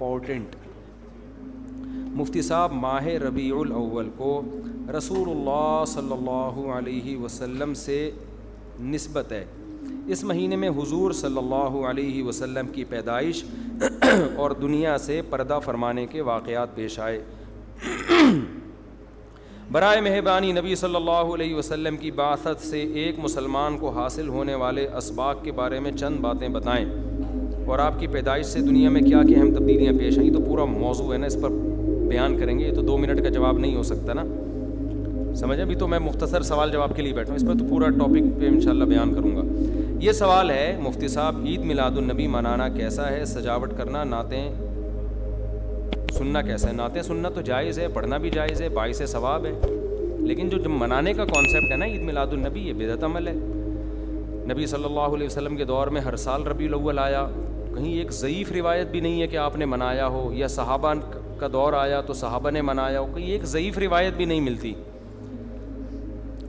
Important. مفتی صاحب، ماہ ربیع الاول کو رسول اللہ صلی اللہ علیہ وسلم سے نسبت ہے. اس مہینے میں حضور صلی اللہ علیہ وسلم کی پیدائش اور دنیا سے پردہ فرمانے کے واقعات پیش آئے. برائے مہربانی نبی صلی اللہ علیہ وسلم کی بعثت سے ایک مسلمان کو حاصل ہونے والے اسباق کے بارے میں چند باتیں بتائیں، اور آپ کی پیدائش سے دنیا میں کیا کیا اہم تبدیلیاں پیش آئیں. تو پورا موضوع ہے نا، اس پر بیان کریں گے. یہ تو 2 منٹ کا جواب نہیں ہو سکتا نا، سمجھیں. ابھی تو میں مختصر سوال جواب کے لیے بیٹھا ہوں، اس پر تو پورا ٹاپک پہ انشاءاللہ بیان کروں گا. یہ سوال ہے مفتی صاحب، عید میلاد النبی منانا کیسا ہے؟ سجاوٹ کرنا، نعتیں سننا کیسا ہے؟ نعتیں سننا تو جائز ہے، پڑھنا بھی جائز ہے، باعث ثواب ہے. لیکن جو منانے کا کانسیپٹ ہے نا عید میلاد النبی، یہ بدعت عمل ہے. نبی صلی اللہ علیہ وسلم کے دور میں ہر سال ربیع الاول آیا، کہیں ایک ضعیف روایت بھی نہیں ہے کہ آپ نے منایا ہو، یا صحابہ کا دور آیا تو صحابہ نے منایا ہو، کہیں ایک ضعیف روایت بھی نہیں ملتی.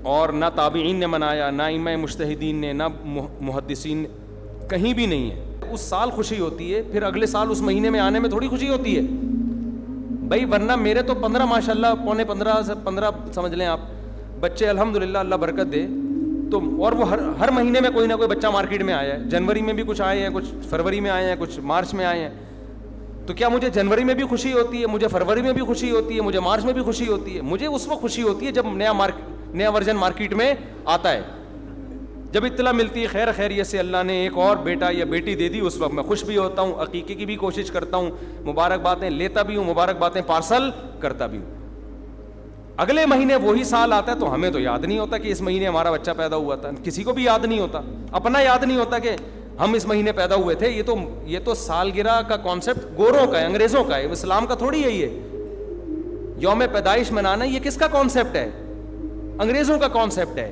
اور نہ تابعین نے منایا، نہ ائمہ مجتہدین نے، نہ محدثین، کہیں بھی نہیں ہے. اس سال خوشی ہوتی ہے، پھر اگلے سال اس مہینے میں آنے میں تھوڑی خوشی ہوتی ہے بھائی. ورنہ میرے تو 15 ماشاءاللہ، پونے 15 سے 15 سمجھ لیں آپ بچے، الحمدللہ اللہ برکت دے. تو اور وہ ہر مہینے میں کوئی نہ کوئی بچہ مارکیٹ میں آیا ہے. جنوری میں بھی کچھ آئے ہیں، کچھ فروری میں آئے ہیں، کچھ مارچ میں آئے ہیں. تو کیا مجھے جنوری میں بھی خوشی ہوتی ہے؟ مجھے فروری میں بھی خوشی ہوتی ہے؟ مجھے مارچ میں بھی خوشی ہوتی ہے؟ مجھے اس وقت خوشی ہوتی ہے جب نیا ورژن مارکیٹ میں آتا ہے، جب اطلاع ملتی ہے خیر خیریت سے اللہ نے ایک اور بیٹا یا بیٹی دے دی. اس وقت میں خوش بھی ہوتا ہوں، عقیقے کی بھی کوشش کرتا ہوں، مبارک باتیں لیتا بھی ہوں، مبارک باتیں پارسل کرتا بھی ہوں. اگلے مہینے وہی سال آتا ہے تو ہمیں تو یاد نہیں ہوتا کہ اس مہینے ہمارا بچہ پیدا ہوا تھا. کسی کو بھی یاد نہیں ہوتا، اپنا یاد نہیں ہوتا کہ ہم اس مہینے پیدا ہوئے تھے. یہ تو سالگرہ کا کانسیپٹ گوروں کا ہے، انگریزوں کا ہے، اسلام کا تھوڑی ہے. یہ یوم پیدائش منانا یہ کس کا کانسیپٹ ہے؟ انگریزوں کا کانسیپٹ ہے.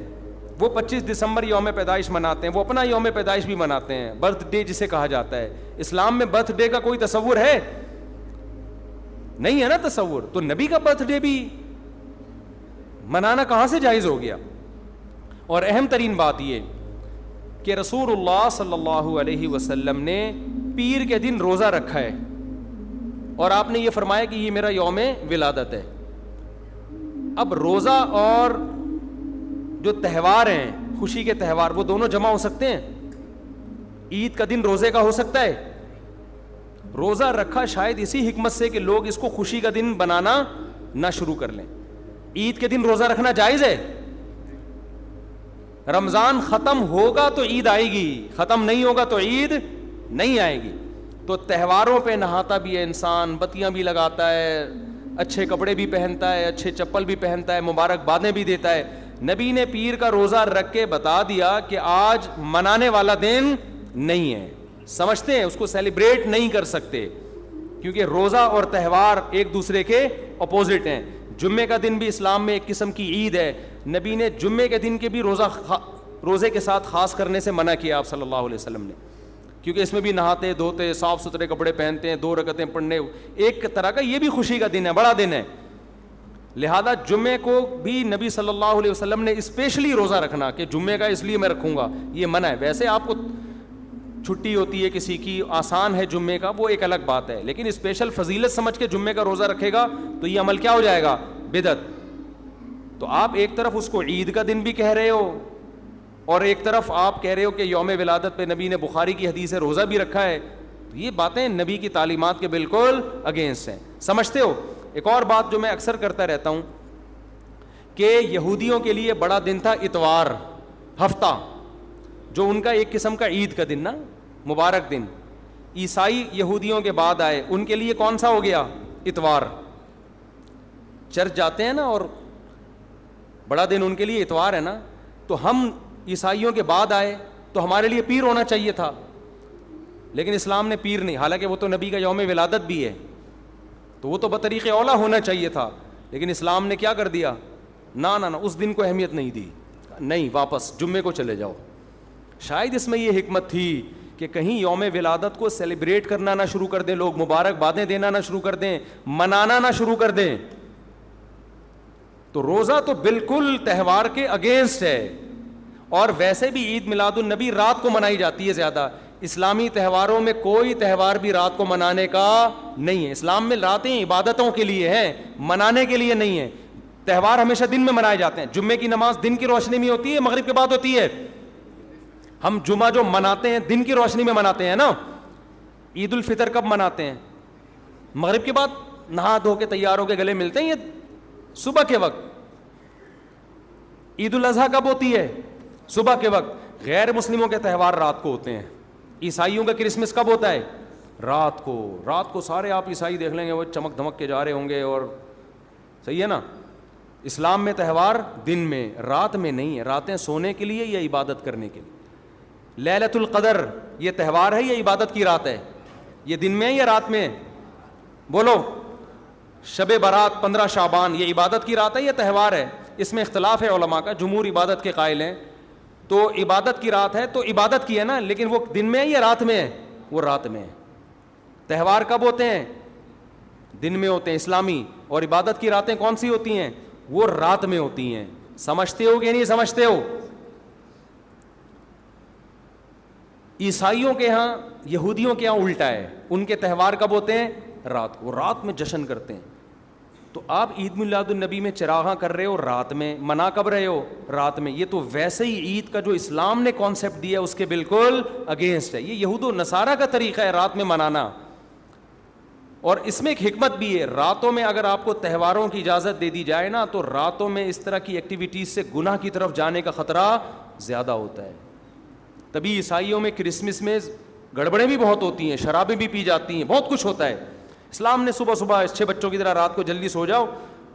وہ 25 دسمبر یوم پیدائش مناتے ہیں، وہ اپنا یوم پیدائش بھی مناتے ہیں، برتھ ڈے جسے کہا جاتا ہے. اسلام میں برتھ ڈے کا کوئی تصور ہے؟ نہیں ہے نا تصور. تو نبی کا برتھ ڈے بھی منانا کہاں سے جائز ہو گیا؟ اور اہم ترین بات یہ کہ رسول اللہ صلی اللہ علیہ وسلم نے پیر کے دن روزہ رکھا ہے، اور آپ نے یہ فرمایا کہ یہ میرا یوم ولادت ہے. اب روزہ اور جو تہوار ہیں، خوشی کے تہوار، وہ دونوں جمع ہو سکتے ہیں؟ عید کا دن روزے کا ہو سکتا ہے؟ روزہ رکھا شاید اسی حکمت سے کہ لوگ اس کو خوشی کا دن بنانا نہ شروع کر لیں. عید کے دن روزہ رکھنا جائز ہے. رمضان ختم ہوگا تو عید آئے گی، ختم نہیں ہوگا تو عید نہیں آئے گی. تو تہواروں پہ نہاتا بھی ہے انسان، بتیاں بھی لگاتا ہے، اچھے کپڑے بھی پہنتا ہے، اچھے چپل بھی پہنتا ہے، مبارک بادیں بھی دیتا ہے. نبی نے پیر کا روزہ رکھ کے بتا دیا کہ آج منانے والا دن نہیں ہے. سمجھتے ہیں؟ اس کو سیلیبریٹ نہیں کر سکتے، کیونکہ روزہ اور تہوار ایک دوسرے کے اپوزٹ ہیں. جمعے کا دن بھی اسلام میں ایک قسم کی عید ہے. نبی نے جمعے کے دن کے بھی روزے کے ساتھ خاص کرنے سے منع کیا آپ صلی اللہ علیہ وسلم نے، کیونکہ اس میں بھی نہاتے دھوتے، صاف ستھرے کپڑے پہنتے ہیں، 2 رکعتیں پڑھنے، ایک طرح کا یہ بھی خوشی کا دن ہے، بڑا دن ہے. لہذا جمعے کو بھی نبی صلی اللہ علیہ وسلم نے اسپیشلی روزہ رکھنا کہ جمعے کا اس لیے میں رکھوں گا، یہ منع ہے. ویسے آپ کو چھٹی ہوتی ہے کسی کی، آسان ہے جمعے کا، وہ ایک الگ بات ہے، لیکن اسپیشل فضیلت سمجھ کے جمعے کا روزہ رکھے گا تو یہ عمل کیا ہو جائے گا؟ بدعت. تو آپ ایک طرف اس کو عید کا دن بھی کہہ رہے ہو، اور ایک طرف آپ کہہ رہے ہو کہ یوم ولادت پہ نبی نے بخاری کی حدیث ہے روزہ بھی رکھا ہے. تو یہ باتیں نبی کی تعلیمات کے بالکل اگینسٹ ہیں. سمجھتے ہو؟ ایک اور بات جو میں اکثر کرتا رہتا ہوں کہ یہودیوں کے لیے بڑا دن تھا اتوار، ہفتہ، جو ان کا ایک قسم کا عید کا دن نا، مبارک دن. عیسائی یہودیوں کے بعد آئے، ان کے لیے کون سا ہو گیا؟ اتوار. چرچ جاتے ہیں نا، اور بڑا دن ان کے لیے اتوار ہے نا. تو ہم عیسائیوں کے بعد آئے تو ہمارے لیے پیر ہونا چاہیے تھا، لیکن اسلام نے پیر نہیں، حالانکہ وہ تو نبی کا یوم ولادت بھی ہے، تو وہ تو بطریق اولا ہونا چاہیے تھا، لیکن اسلام نے کیا کر دیا؟ نہ اس دن کو اہمیت نہیں دی، نہیں، واپس جمعے کو چلے جاؤ. شاید اس میں یہ حکمت تھی کہ کہیں یوم ولادت کو سیلیبریٹ کرنا نہ شروع کر دیں لوگ، مبارک بادیں دینا نہ شروع کر دیں، منانا نہ شروع کر دیں. تو روزہ تو بالکل تہوار کے اگینسٹ ہے. اور ویسے بھی عید میلاد النبی رات کو منائی جاتی ہے زیادہ. اسلامی تہواروں میں کوئی تہوار بھی رات کو منانے کا نہیں ہے. اسلام میں راتیں عبادتوں کے لیے ہیں, منانے کے لیے نہیں ہے. تہوار ہمیشہ دن میں منائے جاتے ہیں. جمعے کی نماز دن کی روشنی میں ہوتی ہے, مغرب کے بعد ہوتی ہے. ہم جمعہ جو مناتے ہیں دن کی روشنی میں مناتے ہیں نا. عید الفطر کب مناتے ہیں؟ مغرب کے بعد نہا دھو کے تیار ہو کے گلے ملتے ہیں, یہ صبح کے وقت. عید الاضحیٰ کب ہوتی ہے؟ صبح کے وقت. غیر مسلموں کے تہوار رات کو ہوتے ہیں. عیسائیوں کا کرسمس کب ہوتا ہے؟ رات کو. رات کو سارے آپ عیسائی دیکھ لیں گے وہ چمک دھمک کے جا رہے ہوں گے, اور صحیح ہے نا. اسلام میں تہوار دن میں, رات میں نہیں ہے. راتیں سونے کے لیے یا عبادت کرنے کے لیے. لیلۃ القدر یہ تہوار ہے یا عبادت کی رات ہے؟ یہ دن میں ہے یا رات میں؟ بولو. شب برات 15 شعبان یہ عبادت کی رات ہے یا تہوار ہے؟ اس میں اختلاف ہے علماء کا. جمہور عبادت کے قائل ہیں, تو عبادت کی رات ہے تو عبادت کی ہے نا, لیکن وہ دن میں ہے یا رات میں ہے؟ وہ رات میں ہے. تہوار کب ہوتے ہیں؟ دن میں ہوتے ہیں اسلامی. اور عبادت کی راتیں کون سی ہوتی ہیں؟ وہ رات میں ہوتی ہیں. سمجھتے ہو کہ نہیں سمجھتے ہو؟ عیسائیوں کے ہاں, یہودیوں کے ہاں الٹا ہے. ان کے تہوار کب ہوتے ہیں؟ رات کو. رات میں جشن کرتے ہیں. تو آپ عید میلاد النبی میں چراغاں کر رہے ہو رات میں, منا کب رہے ہو؟ رات میں. یہ تو ویسے ہی عید کا جو اسلام نے کانسیپٹ دیا اس کے بالکل اگینسٹ ہے. یہ یہود و نصارہ کا طریقہ ہے رات میں منانا. اور اس میں ایک حکمت بھی ہے. راتوں میں اگر آپ کو تہواروں کی اجازت دے دی جائے نا, تو راتوں میں اس طرح کی ایکٹیویٹیز سے گناہ کی طرف جانے کا خطرہ زیادہ ہوتا ہے. تبھی عیسائیوں میں کرسمس میں گڑبڑیں بھی بہت ہوتی ہیں, شرابیں بھی پی جاتی ہیں, بہت کچھ ہوتا ہے. اسلام نے صبح صبح اچھے بچوں کی طرح رات کو جلدی سو جاؤ,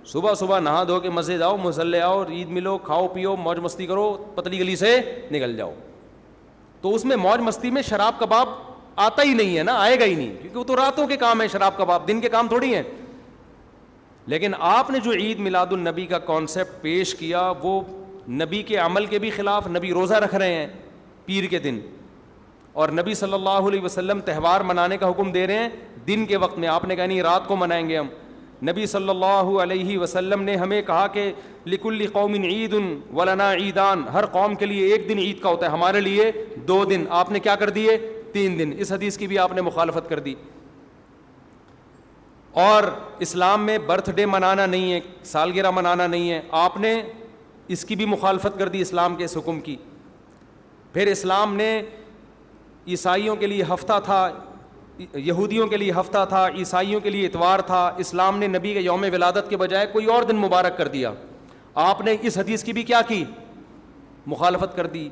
صبح صبح نہا دھو کے مسجد آؤ, مصلے آؤ, عید ملو, کھاؤ پیو, موج مستی کرو, پتلی گلی سے نکل جاؤ. تو اس میں موج مستی میں شراب کباب آتا ہی نہیں ہے نا, آئے گا ہی نہیں, کیونکہ وہ تو راتوں کے کام ہے شراب کباب, دن کے کام تھوڑی ہیں. لیکن آپ نے جو عید میلاد النبی کا کانسیپٹ پیش کیا وہ نبی کے عمل کے بھی خلاف. نبی روزہ رکھ رہے ہیں پیر کے دن, اور نبی صلی اللہ علیہ وسلم تہوار منانے کا حکم دے رہے ہیں دن کے وقت میں. آپ نے کہا نہیں رات کو منائیں گے ہم. نبی صلی اللہ علیہ وسلم نے ہمیں کہا کہ لکل قوم عید ولنا عیدان, ہر قوم کے لیے ایک دن عید کا ہوتا ہے, ہمارے لیے 2 دن. آپ نے کیا کر دیے؟ 3 دن. اس حدیث کی بھی آپ نے مخالفت کر دی. اور اسلام میں برتھ ڈے منانا نہیں ہے, سالگرہ منانا نہیں ہے, آپ نے اس کی بھی مخالفت کر دی اسلام کے اس حکم کی. پھر اسلام نے عیسائیوں کے لیے ہفتہ تھا, یہودیوں کے لیے ہفتہ تھا, عیسائیوں کے لیے اتوار تھا. اسلام نے نبی کے یوم ولادت کے بجائے کوئی اور دن مبارک کر دیا. آپ نے اس حدیث کی بھی کیا کی؟ مخالفت کر دی.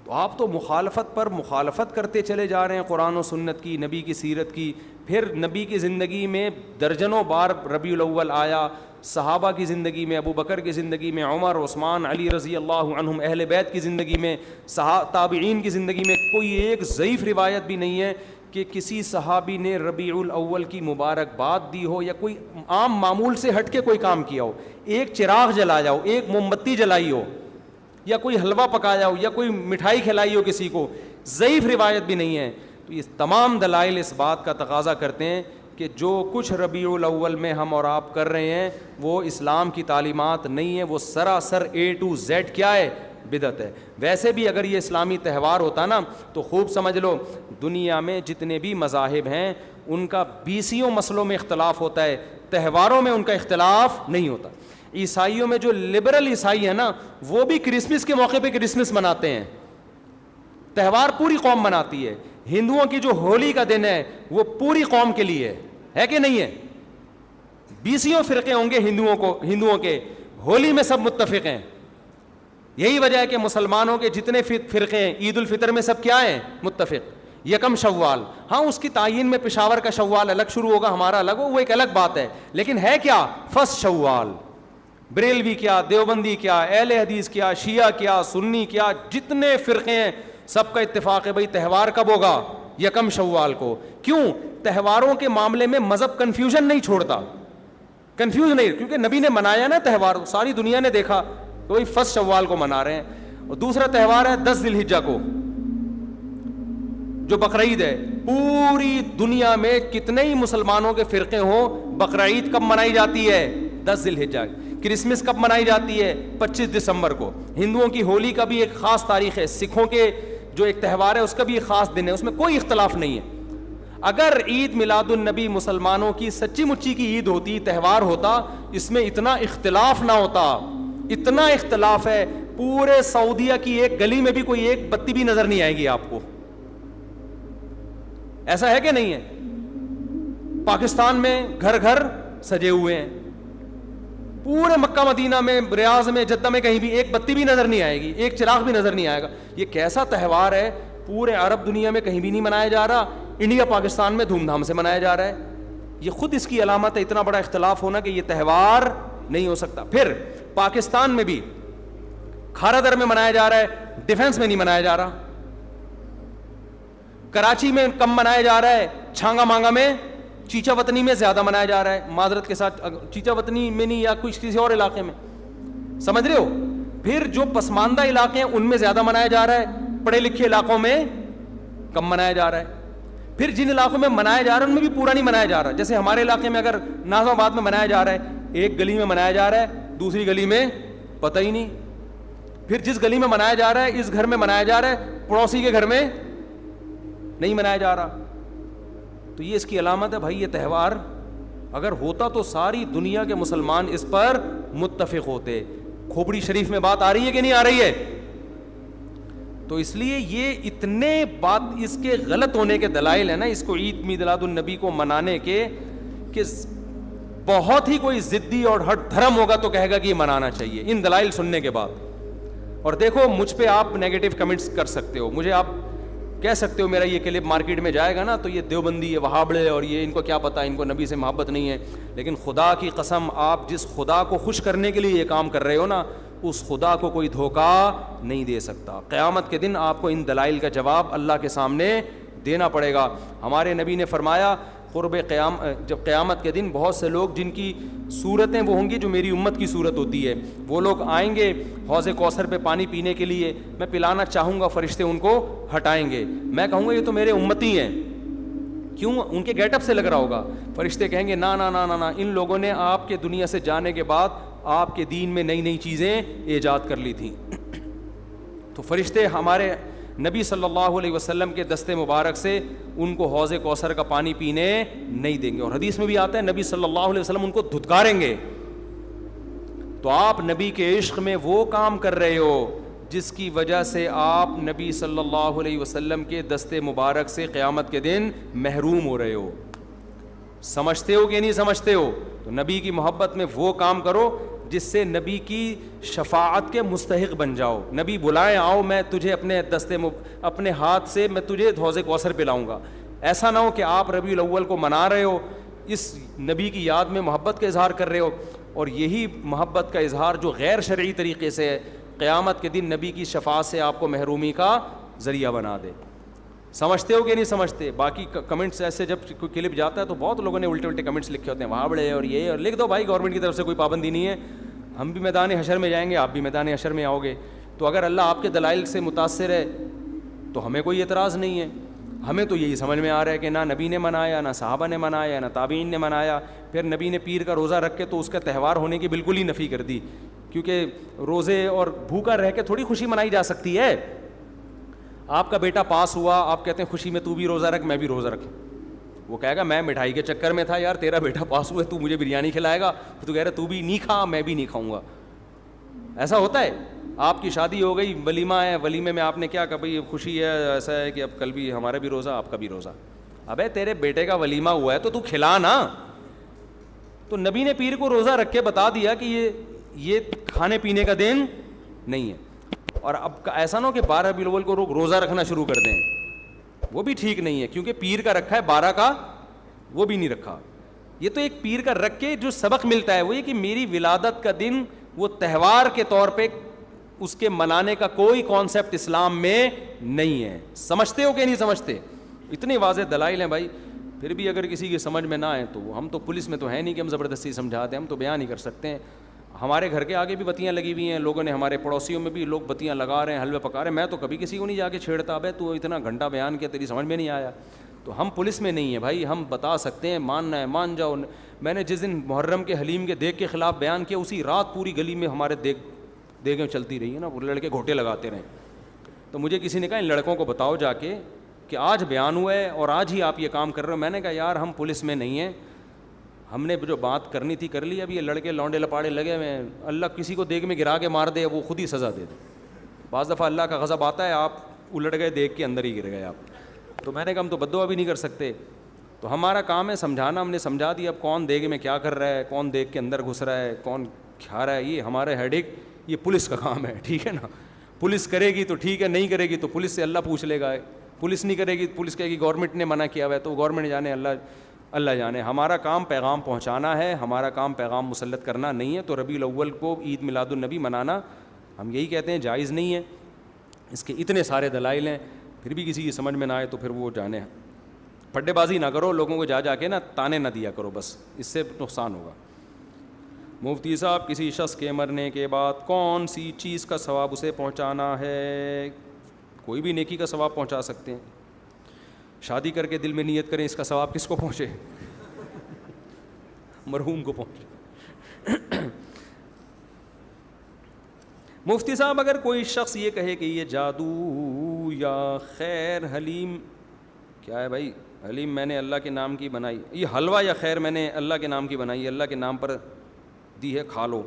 تو آپ تو مخالفت پر مخالفت کرتے چلے جا رہے ہیں, قرآن و سنت کی, نبی کی سیرت کی. پھر نبی کی زندگی میں درجنوں بار ربیع الاول آیا, صحابہ کی زندگی میں, ابو بکر کی زندگی میں, عمر, عثمان, علی رضی اللہ عنہم, اہل بیت کی زندگی میں, تابعین کی زندگی میں کوئی ایک ضعیف روایت بھی نہیں ہے کہ کسی صحابی نے ربیع الاول کی مبارکباد دی ہو یا کوئی عام معمول سے ہٹ کے کوئی کام کیا ہو. ایک چراغ جلایا ہو, ایک موم بتی جلائی ہو, یا کوئی حلوہ پکایا ہو, یا کوئی مٹھائی کھلائی ہو کسی کو, ضعیف روایت بھی نہیں ہے. تو یہ تمام دلائل اس بات کا تقاضا کرتے ہیں کہ جو کچھ ربیع الاول میں ہم اور آپ کر رہے ہیں وہ اسلام کی تعلیمات نہیں ہے, وہ سراسر A to Z کیا ہے؟ بدعت ہے. ویسے بھی اگر یہ اسلامی تہوار ہوتا نا تو خوب سمجھ لو دنیا میں جتنے بھی مذاہب ہیں ان کا 20 مسئلوں میں اختلاف ہوتا ہے, تہواروں میں ان کا اختلاف نہیں ہوتا. عیسائیوں میں جو لبرل عیسائی ہیں نا وہ بھی کرسمس کے موقع پہ کرسمس مناتے ہیں, تہوار پوری قوم مناتی ہے. ہندوؤں کی جو ہولی کا دن ہے وہ پوری قوم کے لیے ہے کہ نہیں ہے؟ 20 فرقے ہوں گے ہندوؤں کے, ہولی میں سب متفق ہیں. یہی وجہ ہے کہ مسلمانوں کے جتنے فرقے ہیں عید الفطر میں سب کیا ہیں؟ متفق. یکم شوال, ہاں اس کی تعین میں پشاور کا شوال الگ شروع ہوگا, ہمارا الگ ہو, وہ ایک الگ بات ہے, لیکن ہے کیا؟ فرسٹ شوال. بریلوی کیا, دیوبندی کیا, اہل حدیث کیا, شیعہ کیا, سنی کیا, جتنے فرقے ہیں سب کا اتفاق ہے بھائی تہوار کب ہوگا؟ یکم شوال کو. کیوں؟ تہواروں کے معاملے میں مذہب کنفیوژن نہیں چھوڑتا, کنفیوز نہیں, کیونکہ نبی نے منایا نا تہوار, ساری دنیا نے دیکھا تو وہی فرسٹ شوال کو منا رہے ہیں. اور دوسرا تہوار ہے 10 ذی الحجہ کو جو بقرعید ہے. پوری دنیا میں کتنے ہی مسلمانوں کے فرقے ہوں, بقرعید کب منائی جاتی ہے؟ 10 ذی الحجہ. کرسمس کب منائی جاتی ہے؟ 25 دسمبر کو. ہندوؤں کی ہولی کا بھی ایک خاص تاریخ ہے. سکھوں کے جو ایک تہوار ہے اس کا بھی ایک خاص دن ہے, اس میں کوئی اختلاف نہیں ہے. اگر عید میلاد النبی مسلمانوں کی سچی مچی کی عید ہوتی, تہوار ہوتا, اس میں اتنا اختلاف نہ ہوتا. اتنا اختلاف ہے, پورے سعودیہ کی ایک گلی میں بھی کوئی ایک بتی بھی نظر نہیں آئے گی آپ کو. ایسا ہے کہ نہیں ہے؟ پاکستان میں گھر گھر سجے ہوئے ہیں, پورے مکہ مدینہ میں, ریاض میں, جدہ میں کہیں بھی ایک بتی بھی نظر نہیں آئے گی, ایک چراغ بھی نظر نہیں آئے گا. یہ کیسا تہوار ہے؟ پورے عرب دنیا میں کہیں بھی نہیں منایا جا رہا, انڈیا پاکستان میں دھوم دھام سے منایا جا رہا ہے. یہ خود اس کی علامت ہے, اتنا بڑا اختلاف ہونا کہ یہ تہوار نہیں ہو سکتا. پھر پاکستان میں بھی کھارا در میں منایا جا رہا ہے, ڈیفنس میں نہیں منایا جا رہا. کراچی میں کم منایا جا رہا ہے, چھانگا مانگا میں, چیچا وطنی میں زیادہ منایا جا رہا ہے. معذرت کے ساتھ, چیچا وطنی میں نہیں, یا کسی اور علاقے میں, سمجھ رہے ہو. پھر جو پسماندہ علاقے ہیں ان میں زیادہ منایا جا رہا ہے, پڑھے لکھے علاقوں میں کم منایا جا رہا ہے. پھر جن علاقوں میں منایا جا رہا ہے ان میں بھی پورا نہیں منایا جا رہا. جیسے ہمارے علاقے میں اگر ناظم آباد میں منایا جا رہا ہے, ایک گلی میں منایا جا رہا ہے, دوسری گلی میں پتہ ہی نہیں. پھر جس گلی میں منایا جا رہا ہے, اس گھر میں منایا جا رہا ہے, پڑوسی کے گھر میں نہیں منایا جا رہا. تو یہ اس کی علامت ہے بھائی. یہ تہوار اگر ہوتا تو ساری دنیا کے مسلمان اس پر متفق ہوتے. کھوپڑی شریف میں بات آ رہی ہے کہ نہیں آ رہی ہے؟ تو اس لیے یہ اتنے بات اس کے غلط ہونے کے دلائل ہیں نا, اس کو عید میلاد النبی کو منانے کے, کہ بہت ہی کوئی ضدی اور ہٹ دھرم ہوگا تو کہے گا کہ یہ منانا چاہیے ان دلائل سننے کے بعد. اور دیکھو مجھ پہ آپ نیگیٹو کمنٹس کر سکتے ہو, مجھے آپ کہہ سکتے ہو میرا یہ کلپ مارکیٹ میں جائے گا نا تو یہ دیوبندی, یہ وہابڑے, اور یہ ان کو کیا پتہ, ان کو نبی سے محبت نہیں ہے. لیکن خدا کی قسم, آپ جس خدا کو خوش کرنے کے لیے یہ کام کر رہے ہو نا, اس خدا کو کوئی دھوکہ نہیں دے سکتا. قیامت کے دن آپ کو ان دلائل کا جواب اللہ کے سامنے دینا پڑے گا. ہمارے نبی نے فرمایا جب قیامت کے دن بہت سے لوگ جن کی صورتیں وہ ہوں گی جو میری امت کی صورت ہوتی ہے, وہ لوگ آئیں گے حوض کوثر پہ پانی پینے کے لیے. میں پلانا چاہوں گا, فرشتے ان کو ہٹائیں گے. میں کہوں گا یہ تو میرے امتی ہیں. کیوں؟ ان کے گیٹ اپ سے لگ رہا ہوگا. فرشتے کہیں گے نا نا نا نا, ان لوگوں نے آپ کے دنیا سے جانے کے بعد آپ کے دین میں نئی نئی چیزیں ایجاد کر لی تھیں. تو فرشتے ہمارے نبی صلی اللہ علیہ وسلم کے دستے مبارک سے ان کو حوض کوثر کا پانی پینے نہیں دیں گے. اور حدیث میں بھی آتا ہے نبی صلی اللہ علیہ وسلم ان کو دھتکاریں گے. تو آپ نبی کے عشق میں وہ کام کر رہے ہو جس کی وجہ سے آپ نبی صلی اللہ علیہ وسلم کے دستے مبارک سے قیامت کے دن محروم ہو رہے ہو. سمجھتے ہو کہ نہیں سمجھتے ہو؟ تو نبی کی محبت میں وہ کام کرو جس سے نبی کی شفاعت کے مستحق بن جاؤ. نبی بلائیں, آؤ میں تجھے اپنے ہاتھ سے میں تجھے حوض کوثر پلاؤں گا. ایسا نہ ہو کہ آپ ربیع الاول کو منا رہے ہو, اس نبی کی یاد میں محبت کا اظہار کر رہے ہو, اور یہی محبت کا اظہار جو غیر شرعی طریقے سے ہے قیامت کے دن نبی کی شفاعت سے آپ کو محرومی کا ذریعہ بنا دے. سمجھتے ہو کہ نہیں سمجھتے؟ باقی کمنٹس ایسے جب کوئی کلپ جاتا ہے تو بہت لوگوں نے الٹے الٹے کمنٹس لکھے ہوتے ہیں, وہاں بڑے اور یہ, اور لکھ دو بھائی, گورنمنٹ کی طرف سے کوئی پابندی نہیں ہے. ہم بھی میدان حشر میں جائیں گے, آپ بھی میدان حشر میں آؤ گے. تو اگر اللہ آپ کے دلائل سے متاثر ہے تو ہمیں کوئی اعتراض نہیں ہے. ہمیں تو یہی سمجھ میں آ رہا ہے کہ نہ نبی نے منایا, نہ صحابہ نے منایا, نہ تابعین نے منایا. پھر نبی نے پیر کا روزہ رکھ کے تو اس کا تہوار ہونے کی بالکل ہی نفی کر دی, کیونکہ روزے اور بھوکا رہ کے تھوڑی خوشی منائی جا سکتی ہے. آپ کا بیٹا پاس ہوا, آپ کہتے ہیں خوشی میں تو بھی روزہ رکھ, میں بھی روزہ رکھوں. وہ کہے گا میں مٹھائی کے چکر میں تھا یار, تیرا بیٹا پاس ہوا ہے, تو مجھے بریانی کھلائے گا, تو کہہ رہا تو بھی نہیں کھا, میں بھی نہیں کھاؤں گا. ایسا ہوتا ہے. آپ کی شادی ہو گئی, ولیمہ ہے, ولیمے میں آپ نے کیا کہا بھائی خوشی ہے, ایسا ہے کہ اب کل بھی ہمارا بھی روزہ, آپ کا بھی روزہ. ابے تیرے بیٹے کا ولیمہ ہوا ہے تو کھلا نا. تو نبی نے پیر کو روزہ رکھ کے بتا دیا کہ یہ کھانے پینے کا دن نہیں ہے. اور اب ایسا نہ ہو کہ 12 ربیع الاول کو روزہ رکھنا شروع کر دیں, وہ بھی ٹھیک نہیں ہے, کیونکہ پیر کا رکھا ہے, 12 کا وہ بھی نہیں رکھا. یہ تو ایک پیر کا رکھ کے جو سبق ملتا ہے وہ یہ کہ میری ولادت کا دن وہ تہوار کے طور پہ اس کے منانے کا کوئی کانسیپٹ اسلام میں نہیں ہے. سمجھتے ہو کہ نہیں سمجھتے؟ اتنے واضح دلائل ہیں بھائی. پھر بھی اگر کسی کی سمجھ میں نہ آئے تو ہم تو پولیس میں تو ہے نہیں کہ ہم زبردستی سمجھا دیں, ہم تو بیان ہی کر سکتے ہیں. ہمارے گھر کے آگے بھی بتیاں لگی ہوئی ہیں, لوگوں نے, ہمارے پڑوسیوں میں بھی لوگ بتیاں لگا رہے ہیں, حلوے پکا رہے ہیں. میں تو کبھی کسی کو نہیں جا کے چھیڑتا, ابے تو اتنا گھنٹہ بیان کیا, تیری سمجھ میں نہیں آیا. تو ہم پولیس میں نہیں ہیں بھائی, ہم بتا سکتے ہیں, ماننا ہے مان جاؤ. میں نے جس دن محرم کے حلیم کے دیگ کے خلاف بیان کیا, اسی رات پوری گلی میں ہمارے دیگیں چلتی رہی ہیں نا, وہ لڑکے گھوٹے لگاتے رہے. تو مجھے کسی نے کہا ان لڑکوں کو بتاؤ جا کے کہ آج بیان ہوا ہے اور آج ہی آپ یہ کام کر رہے ہو. میں نے کہا یار ہم پولیس میں نہیں ہیں, ہم نے جو بات کرنی تھی کر لی, اب یہ لڑکے لونڈے لپاڑے لگے ہوئے ہیں, اللہ کسی کو دیگ میں گرا کے مار دے وہ خود ہی سزا دے دے. بعض دفعہ اللہ کا غضب آتا ہے, آپ الٹ گئے دیگ کے اندر ہی گر گئے آپ. تو میں نے کہا ہم تو بد دعا بھی نہیں کر سکتے, تو ہمارا کام ہے سمجھانا. ہم نے سمجھا دیا, اب کون دیگ میں کیا کر رہا ہے, کون دیگ کے اندر گھس رہا ہے, کون کھا رہا ہے, یہ ہمارے ہیڈک, یہ پولیس کا کام ہے, ٹھیک ہے نا. پولیس کرے گی تو ٹھیک ہے, نہیں کرے گی تو پولیس سے اللہ پوچھ لے گا. پولیس نہیں کرے گی, پولیس کہے گی گورنمنٹ نے منع کیا ہوا ہے, تو گورنمنٹ جانے, اللہ جانے. ہمارا کام پیغام پہنچانا ہے, ہمارا کام پیغام مسلط کرنا نہیں ہے. تو ربیع الاول کو عید میلاد النبی منانا ہم یہی کہتے ہیں جائز نہیں ہے. اس کے اتنے سارے دلائل ہیں, پھر بھی کسی کی سمجھ میں نہ آئے تو پھر وہ جانے. پڈے بازی نہ کرو, لوگوں کو جا کے نا تانے نہ دیا کرو, بس اس سے نقصان ہوگا. مفتی صاحب, کسی شخص کے مرنے کے بعد کون سی چیز کا ثواب اسے پہنچانا ہے؟ کوئی بھی نیکی کا ثواب پہنچا سکتے ہیں. شادی کر کے دل میں نیت کریں, اس کا ثواب کس کو پہنچے؟ مرحوم کو پہنچے. مفتی صاحب, اگر کوئی شخص یہ کہے کہ یہ جادو یا خیر حلیم, کیا ہے بھائی حلیم میں نے اللہ کے نام کی بنائی, یہ حلوہ یا خیر میں نے اللہ کے نام کی بنائی, اللہ کے نام پر دی ہے, کھا لو.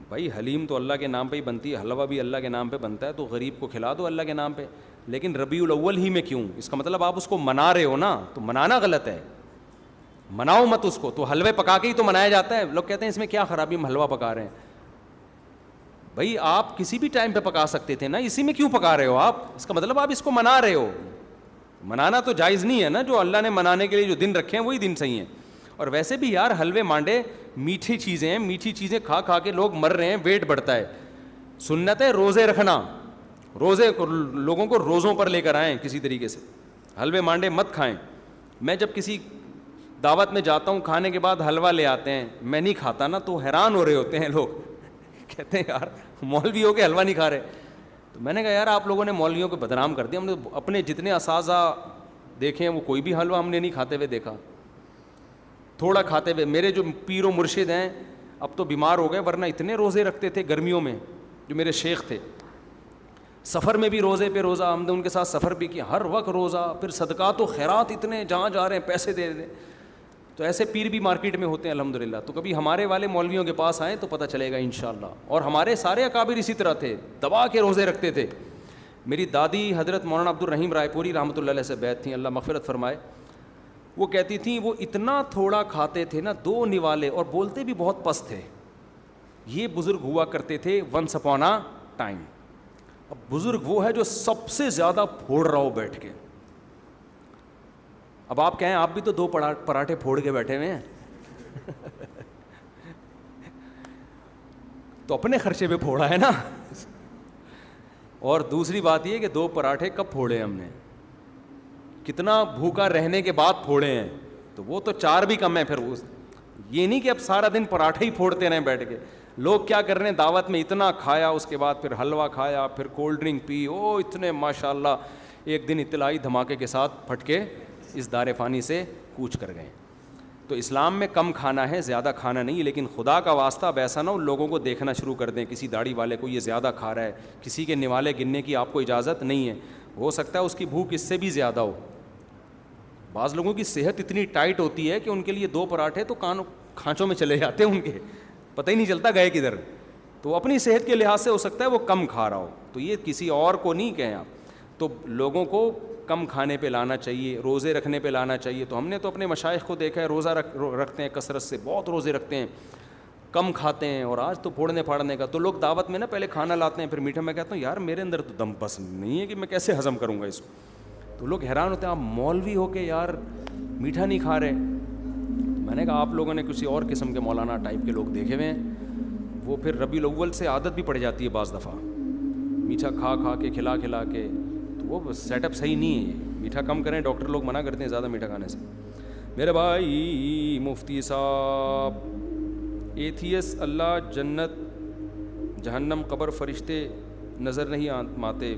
بھائی حلیم تو اللہ کے نام پہ ہی بنتی ہے, حلوہ بھی اللہ کے نام پہ بنتا ہے, تو غریب کو کھلا دو اللہ کے نام پہ. لیکن ربیع الاول ہی میں کیوں؟ اس کا مطلب آپ اس کو منا رہے ہو نا, تو منانا غلط ہے, مناؤ مت اس کو. تو حلوے پکا کے ہی تو منایا جاتا ہے. لوگ کہتے ہیں اس میں کیا خرابی, ہم حلوہ پکا رہے ہیں. بھائی آپ کسی بھی ٹائم پہ پکا سکتے تھے نا, اسی میں کیوں پکا رہے ہو آپ؟ اس کا مطلب آپ اس کو منا رہے ہو. منانا تو جائز نہیں ہے نا, جو اللہ نے منانے کے لیے جو دن رکھے ہیں وہی دن صحیح ہیں. اور ویسے بھی یار حلوے مانڈے میٹھی چیزیں ہیں, میٹھی چیزیں کھا کھا کے لوگ مر رہے ہیں, ویٹ بڑھتا ہے. سنت ہے روزے رکھنا, روزے لوگوں کو روزوں پر لے کر آئیں کسی طریقے سے. حلوے مانڈے مت کھائیں. میں جب کسی دعوت میں جاتا ہوں, کھانے کے بعد حلوہ لے آتے ہیں, میں نہیں کھاتا نا, تو حیران ہو رہے ہوتے ہیں لوگ, کہتے ہیں یار مولوی ہو کے حلوہ نہیں کھا رہے. تو میں نے کہا یار آپ لوگوں نے مولویوں کو بدنام کر دیا. ہم نے اپنے جتنے اساتذہ دیکھے ہیں وہ کوئی بھی حلوہ ہم نے نہیں کھاتے ہوئے دیکھا, تھوڑا کھاتے ہوئے. میرے جو پیر و مرشد ہیں اب تو بیمار ہو گئے, ورنہ اتنے روزے رکھتے تھے گرمیوں میں. جو میرے شیخ تھے, سفر میں بھی روزے پہ روزہ, ہم نے ان کے ساتھ سفر بھی کیا, ہر وقت روزہ. پھر صدقات و خیرات اتنے, جہاں جا رہے ہیں پیسے دے دیں. تو ایسے پیر بھی مارکیٹ میں ہوتے ہیں الحمدللہ. تو کبھی ہمارے والے مولویوں کے پاس آئیں تو پتہ چلے گا انشاءاللہ. اور ہمارے سارے اکابر اسی طرح تھے, دبا کے روزے رکھتے تھے. میری دادی حضرت مولانا عبد الرحیم رائے پوری رحمۃ اللہ علیہ سے بیعت تھیں, اللہ مغفرت فرمائے. وہ کہتی تھیں وہ اتنا تھوڑا کھاتے تھے نا, 2 نوالے, اور بولتے بھی بہت پست تھے. یہ بزرگ ہوا کرتے تھے ونس اپون اے ٹائم. اب بزرگ وہ ہے جو سب سے زیادہ پھوڑ رہا ہو بیٹھ کے. اب آپ کہیں آپ بھی تو 2 پراٹھے پھوڑ کے بیٹھے ہوئے ہیں, تو اپنے خرچے پہ پھوڑا ہے نا. اور دوسری بات یہ کہ 2 پراٹھے کب پھوڑے ہم نے, کتنا بھوکا رہنے کے بعد پھوڑے ہیں, تو وہ تو 4 بھی کم ہے. پھر یہ نہیں کہ اب سارا دن پراٹھے ہی پھوڑتے رہیں بیٹھ کے. لوگ کیا کر رہے ہیں, دعوت میں اتنا کھایا, اس کے بعد پھر حلوہ کھایا, پھر کولڈ ڈرنک پی, اتنے ماشاءاللہ ایک دن اطلاعی دھماکے کے ساتھ پھٹ کے اس دار فانی سے کوچ کر گئے. تو اسلام میں کم کھانا ہے, زیادہ کھانا نہیں. لیکن خدا کا واسطہ اب ایسا نہ ہو لوگوں کو دیکھنا شروع کر دیں, کسی داڑھی والے کو یہ زیادہ کھا رہا ہے, کسی کے نوالے گننے کی آپ کو اجازت نہیں ہے. ہو سکتا ہے اس کی بھوک اس سے بھی زیادہ ہو. بعض لوگوں کی صحت اتنی ٹائٹ ہوتی ہے کہ ان کے لیے 2 پراٹھے تو کھانچوں میں چلے جاتے ہیں, ان کے پتہ ہی نہیں چلتا گئے کدھر. تو اپنی صحت کے لحاظ سے ہو سکتا ہے وہ کم کھا رہا ہو, تو یہ کسی اور کو نہیں کہیں آپ. تو لوگوں کو کم کھانے پہ لانا چاہیے, روزے رکھنے پہ لانا چاہیے. تو ہم نے تو اپنے مشائخ کو دیکھا ہے روزہ رکھتے ہیں کثرت سے, بہت روزے رکھتے ہیں, کم کھاتے ہیں. اور آج تو پھوڑنے پھاڑنے کا, تو لوگ دعوت میں نا پہلے کھانا لاتے ہیں پھر میٹھا. میں کہتا ہوں یار میرے اندر تو دم بس نہیں ہے کہ میں کیسے ہضم کروں گا اس کو. تو لوگ حیران ہوتے ہیں آپ مولوی ہو کے یار میٹھا نہیں کھا رہے. میں نے کہا آپ لوگوں نے کسی اور قسم کے مولانا ٹائپ کے لوگ دیکھے ہوئے ہیں, وہ پھر ربیع الاول سے عادت بھی پڑ جاتی ہے بعض دفعہ, میٹھا کھا کھا کے کھلا کھلا کے. تو وہ سیٹ اپ صحیح نہیں ہے. میٹھا کم کریں, ڈاکٹر لوگ منع کرتے ہیں زیادہ میٹھا کھانے سے. میرے بھائی مفتی صاحب, ایتھیس اللہ جنت جہنم قبر فرشتے نظر نہیں آتے.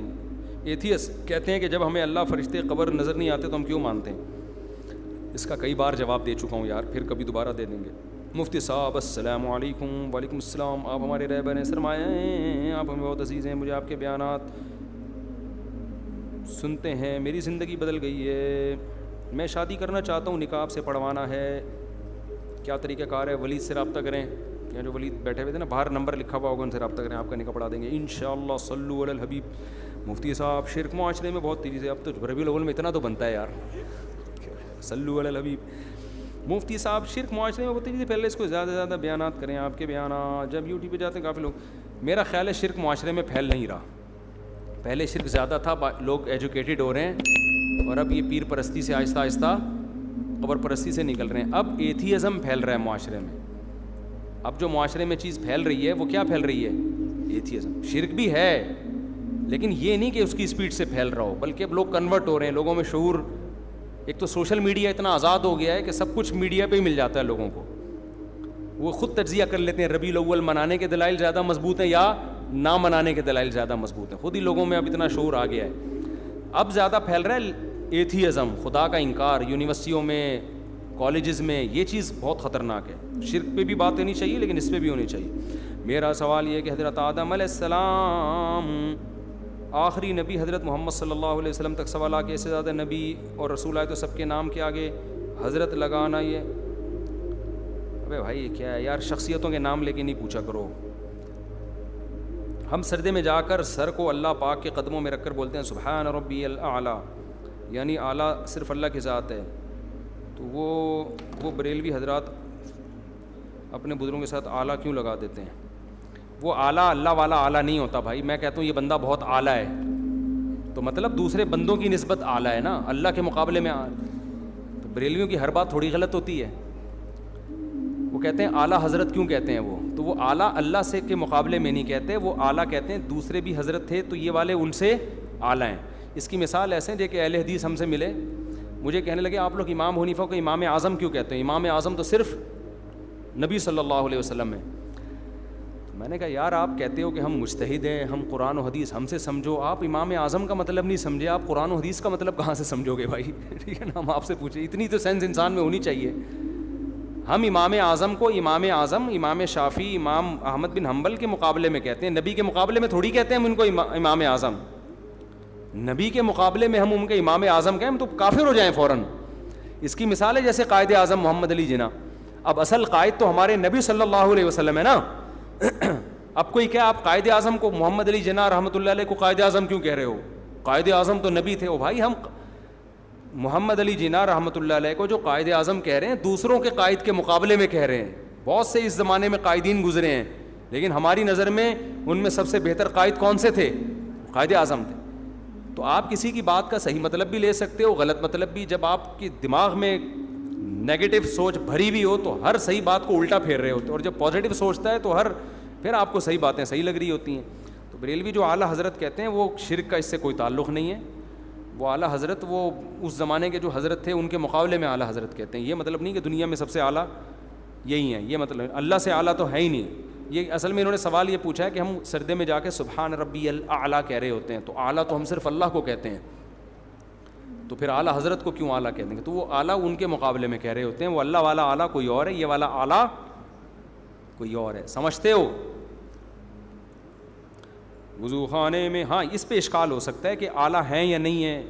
ایتھیس کہتے ہیں کہ جب ہمیں اللہ فرشتے قبر نظر نہیں آتے تو ہم کیوں مانتے ہیں؟ اس کا کئی بار جواب دے چکا ہوں یار, پھر کبھی دوبارہ دے دیں گے. مفتی صاحب السلام علیکم. وعلیکم السلام. آپ ہمارے رہبر ہیں, سرمایہ ہیں, آپ ہمیں بہت عزیز ہیں. مجھے آپ کے بیانات سنتے ہیں میری زندگی بدل گئی ہے, میں شادی کرنا چاہتا ہوں, نکاح سے پڑھوانا ہے, کیا طریقہ کار ہے؟ ولید سے رابطہ کریں, یا جو ولید بیٹھے ہوئے تھے نا باہر نمبر لکھا ہوا ہوگا, ان سے رابطہ کریں, آپ کا نکاح پڑھا دیں گے انشاءاللہ. صلو علی الحبیب. مفتی صاحب شرک معاشرے میں بہت تیزی سے, اب تو ربیع الاول میں اتنا تو بنتا ہے یار, صلو علی الحبیب. مفتی صاحب شرک معاشرے میں بہت تیزی سے, پہلے اس کو زیادہ سے زیادہ بیانات کریں, آپ کے بیانات جب یوٹیوب پہ جاتے ہیں کافی لوگ, میرا خیال ہے شرک معاشرے میں پھیل نہیں رہا. پہلے شرک زیادہ تھا, لوگ ایجوکیٹڈ ہو رہے ہیں, اور اب یہ پیر پرستی سے آہستہ آہستہ قبر پرستی سے نکل رہے ہیں. اب ایتھیزم پھیل رہا ہے معاشرے میں. اب جو معاشرے میں چیز پھیل رہی ہے وہ کیا پھیل رہی ہے؟ ایتھیزم. شرک بھی ہے لیکن یہ نہیں کہ اس کی اسپیڈ سے پھیل رہا ہو, بلکہ اب لوگ کنورٹ ہو رہے ہیں, لوگوں میں شعور. ایک تو سوشل میڈیا اتنا آزاد ہو گیا ہے کہ سب کچھ میڈیا پہ ہی مل جاتا ہے لوگوں کو, وہ خود تجزیہ کر لیتے ہیں ربیع الاول منانے کے دلائل زیادہ مضبوط ہیں یا نہ منانے کے دلائل زیادہ مضبوط ہیں. خود ہی لوگوں میں اب اتنا شعور آ گیا ہے. اب زیادہ پھیل رہا ہے ایتھیزم, خدا کا انکار. یونیورسٹیوں میں, کالجز میں یہ چیز بہت خطرناک ہے. شرک پہ بھی بات ہونی چاہیے لیکن اس پہ بھی ہونی چاہیے. میرا سوال یہ ہے کہ حضرت آدم علیہ السلام آخری نبی, حضرت محمد صلی اللہ علیہ وسلم تک سوال آ کے اس سے زیادہ نبی اور رسول آئے تو سب کے نام کے آگے حضرت لگانا, یہ ابے بھائی یہ کیا ہے یار, شخصیتوں کے نام لے کے نہیں پوچھا کرو. ہم سردے میں جا کر سر کو اللہ پاک کے قدموں میں رکھ کر بولتے ہیں سبحان ربی الاعلیٰ, یعنی اعلیٰ صرف اللہ کی ذات ہے. تو وہ بریلوی حضرات اپنے بزرگوں کے ساتھ اعلیٰ کیوں لگا دیتے ہیں؟ وہ اعلیٰ اللہ والا اعلیٰ نہیں ہوتا بھائی. میں کہتا ہوں یہ بندہ بہت اعلیٰ ہے, تو مطلب دوسرے بندوں کی نسبت اعلیٰ ہے نا, اللہ کے مقابلے میں. تو بریلویوں کی ہر بات تھوڑی غلط ہوتی ہے. وہ کہتے ہیں اعلیٰ حضرت کیوں کہتے ہیں, وہ اعلیٰ اللہ سے کے مقابلے میں نہیں کہتے, وہ اعلیٰ کہتے ہیں دوسرے بھی حضرت تھے تو یہ والے ان سے اعلیٰ ہیں. اس کی مثال ایسے ہیں کہ اہل حدیث ہم سے ملے, مجھے کہنے لگے آپ لوگ امام حنیفہ کو امام اعظم کیوں کہتے ہیں؟ امام اعظم تو صرف نبی صلی اللہ علیہ وسلم ہے. میں نے کہا یار آپ کہتے ہو کہ ہم مجتہد ہیں, ہم قرآن و حدیث ہم سے سمجھو, آپ امام اعظم کا مطلب نہیں سمجھے, آپ قرآن و حدیث کا مطلب کہاں سے سمجھو گے بھائی؟ ٹھیک ہے نا, ہم آپ سے پوچھیں, اتنی تو سینس انسان میں ہونی چاہیے. ہم امام اعظم کو امام اعظم, امام شافعی, امام احمد بن حنبل کے مقابلے میں کہتے ہیں, نبی کے مقابلے میں تھوڑی کہتے ہیں ہم ان کو امام اعظم. نبی کے مقابلے میں ہم ان کے امام اعظم کہیں تو کافر ہو جائیں فوراً. اس کی مثال ہے جیسے قائد اعظم محمد علی جناح. اب اصل قائد تو ہمارے نبی صلی اللہ علیہ وسلم ہے نا. اب کوئی کیا آپ قائد اعظم کو محمد علی جناح رحمۃ اللہ علیہ کو قائد اعظم کیوں کہہ رہے ہو؟ قائد اعظم تو نبی تھے. او بھائی ہم محمد علی جناح رحمۃ اللہ علیہ کو جو قائد اعظم کہہ رہے ہیں دوسروں کے قائد کے مقابلے میں کہہ رہے ہیں. بہت سے اس زمانے میں قائدین گزرے ہیں لیکن ہماری نظر میں ان میں سب سے بہتر قائد کون سے تھے؟ قائد اعظم تھے. تو آپ کسی کی بات کا صحیح مطلب بھی لے سکتے ہو, غلط مطلب بھی. جب آپ کے دماغ میں نیگیٹو سوچ بھری ہوئی ہو تو ہر صحیح بات کو الٹا پھیر رہے ہوتے, اور جب پازیٹیو سوچتا ہے تو پھر آپ کو صحیح باتیں صحیح لگ رہی ہوتی ہیں. تو بریلوی جو اعلیٰ حضرت کہتے ہیں وہ شرک کا اس سے کوئی تعلق نہیں ہے. وہ اعلیٰ حضرت وہ اس زمانے کے جو حضرت تھے ان کے مقابلے میں اعلیٰ حضرت کہتے ہیں. یہ مطلب نہیں کہ دنیا میں سب سے اعلیٰ یہی ہیں, یہ مطلب اللہ سے اعلیٰ تو ہے ہی نہیں. یہ اصل میں انہوں نے سوال یہ پوچھا ہے کہ ہم سردے میں جا کے سبحان ربی الاعلیٰ کہہ رہے ہوتے ہیں, تو اعلیٰ تو ہم صرف اللہ کو کہتے ہیں, تو پھر اعلیٰ حضرت کو کیوں اعلیٰ کہتے ہیں؟ تو وہ اعلیٰ ان کے مقابلے میں کہہ رہے ہوتے ہیں. وہ اللہ والا اعلیٰ کوئی اور ہے, یہ والا اعلیٰ کوئی اور ہے. سمجھتے ہو؟ وضو خانے میں, ہاں اس پہ اشکال ہو سکتا ہے کہ اعلیٰ ہیں یا نہیں ہیں,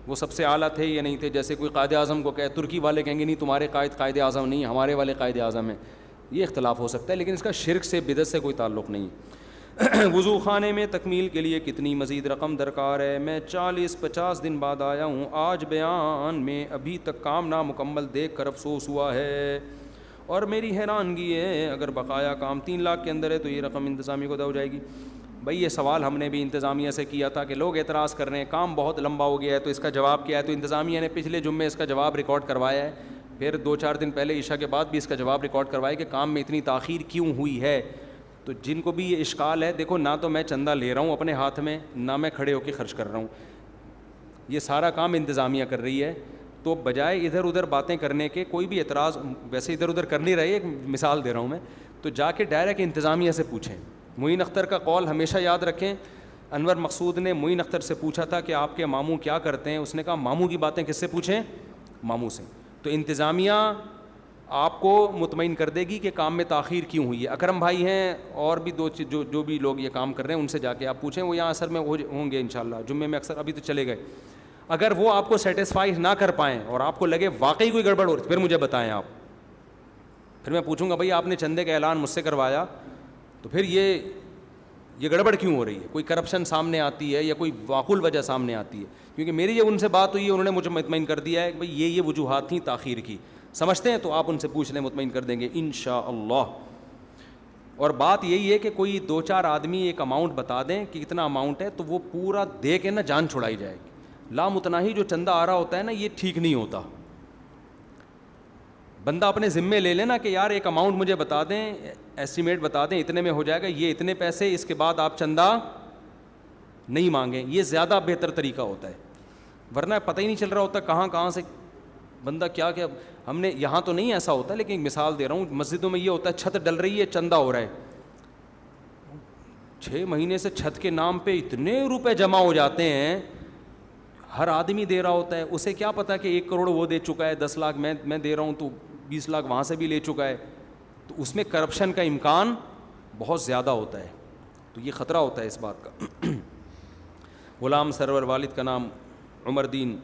وہ سب سے اعلیٰ تھے یا نہیں تھے. جیسے کوئی قائد اعظم کو کہے, ترکی والے کہیں گے نہیں تمہارے قائد اعظم نہیں, ہمارے والے قائد اعظم ہیں. یہ اختلاف ہو سکتا ہے لیکن اس کا شرک سے بدعت سے کوئی تعلق نہیں. وضو خانے میں تکمیل کے لیے کتنی مزید رقم درکار ہے؟ میں 40-50 دن بعد آیا ہوں, آج بیان میں ابھی تک کام نامکمل دیکھ کر افسوس ہوا ہے اور میری حیرانگی ہے اگر بقایا کام 3 لاکھ کے اندر ہے تو یہ رقم انتظامیہ کو ادا ہو جائے گی. بھائی یہ سوال ہم نے بھی انتظامیہ سے کیا تھا کہ لوگ اعتراض کر رہے ہیں کام بہت لمبا ہو گیا ہے, تو اس کا جواب کیا ہے؟ تو انتظامیہ نے پچھلے جمعے اس کا جواب ریکارڈ کروایا ہے, پھر 2-4 دن پہلے عشاء کے بعد بھی اس کا جواب ریکارڈ کروایا کہ کام میں اتنی تاخیر کیوں ہوئی ہے. تو جن کو بھی یہ اشکال ہے, دیکھو نہ تو میں چندہ لے رہا ہوں اپنے ہاتھ میں, نہ میں کھڑے ہو کے خرچ کر رہا ہوں, یہ سارا کام انتظامیہ کر رہی ہے. تو بجائے ادھر ادھر باتیں کرنے کے, کوئی بھی اعتراض ویسے ادھر ادھر کر نہیں رہی, ایک مثال دے رہا ہوں میں, تو جا کے ڈائریکٹ انتظامیہ سے پوچھیں. معین اختر کا قول ہمیشہ یاد رکھیں. انور مقصود نے معین اختر سے پوچھا تھا کہ آپ کے ماموں کیا کرتے ہیں, اس نے کہا ماموں کی باتیں کس سے پوچھیں؟ ماموں سے. تو انتظامیہ آپ کو مطمئن کر دے گی کہ کام میں تاخیر کیوں ہوئی ہے. اکرم بھائی ہیں اور بھی جو بھی لوگ یہ کام کر رہے ہیں ان سے جا کے آپ پوچھیں, وہ یہاں اثر میں ہوں گے انشاءاللہ, جمعے میں اکثر, ابھی تو چلے گئے. اگر وہ آپ کو سیٹسفائی نہ کر پائیں اور آپ کو لگے واقعی کوئی گڑبڑ ہو رہی, پھر مجھے بتائیں آپ, پھر میں پوچھوں گا بھائی آپ نے چندے کا اعلان مجھ سے کروایا تو پھر یہ گڑبڑ کیوں ہو رہی ہے, کوئی کرپشن سامنے آتی ہے یا کوئی معقول وجہ سامنے آتی ہے. کیونکہ میری یہ ان سے بات ہوئی ہے, انہوں نے مجھے مطمئن کر دیا ہے کہ بھائی یہ وجوہات تھیں تاخیر کی. سمجھتے ہیں تو آپ ان سے پوچھ لیں, مطمئن کر دیں گے انشاءاللہ. اور بات یہی ہے کہ کوئی 2-4 آدمی ایک اماؤنٹ بتا دیں کہ کتنا اماؤنٹ ہے, تو وہ پورا دے کے نا جان چھڑائی جائے گی. لامتناہی جو چندہ آ رہا ہوتا ہے نا, یہ ٹھیک نہیں ہوتا. بندہ اپنے ذمے لے لینا کہ یار ایک اماؤنٹ مجھے بتا دیں, ایسٹیمیٹ بتا دیں اتنے میں ہو جائے گا, یہ اتنے پیسے, اس کے بعد آپ چندہ نہیں مانگیں. یہ زیادہ بہتر طریقہ ہوتا ہے, ورنہ پتہ ہی نہیں چل رہا ہوتا کہاں سے بندہ کیا. ہم نے یہاں تو نہیں ایسا ہوتا, لیکن ایک مثال دے رہا ہوں, مسجدوں میں یہ ہوتا ہے چھت ڈل رہی ہے, چندہ ہو رہا ہے, 6 مہینے سے چھت کے نام پہ اتنے روپے جمع ہو جاتے ہیں, ہر آدمی دے رہا ہوتا ہے. اسے کیا پتا کہ 1 کروڑ وہ دے چکا ہے, 10 لاکھ میں دے رہا ہوں, تو 20 لاکھ وہاں سے بھی لے چکا ہے. تو اس میں کرپشن کا امکان بہت زیادہ ہوتا ہے, تو یہ خطرہ ہوتا ہے اس بات کا. غلام سرور, والد کا نام عمر دین.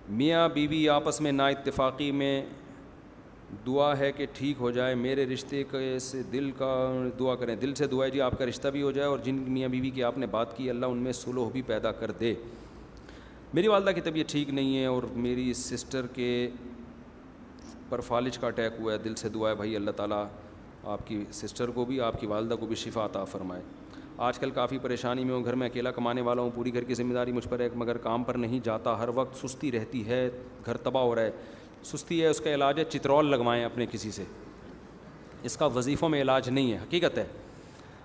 میاں بیوی آپس میں نا اتفاقی میں دعا ہے کہ ٹھیک ہو جائے. میرے رشتے سے دل کا دعا کریں, دل سے دعا ہے جی آپ کا رشتہ بھی ہو جائے, اور جن میاں بیوی کی آپ نے بات کی اللہ ان میں صلح بھی پیدا کر دے. میری والدہ کی طبیعت ٹھیک نہیں ہے اور میری سسٹر کے پر فالج کا اٹیک ہوا ہے. دل سے دعا ہے بھائی اللہ تعالیٰ آپ کی سسٹر کو بھی, آپ کی والدہ کو بھی شفا عطا فرمائے. آج کل کافی پریشانی میں ہوں, گھر میں اکیلا کمانے والا ہوں, پوری گھر کی ذمہ داری مجھ پر ہے, مگر کام پر نہیں جاتا, ہر وقت سستی رہتی ہے, گھر تباہ ہو رہا ہے. سستی ہے, اس کا علاج ہے چترول لگوائیں اپنے کسی سے. اس کا وظیفوں میں علاج نہیں ہے, حقیقت ہے.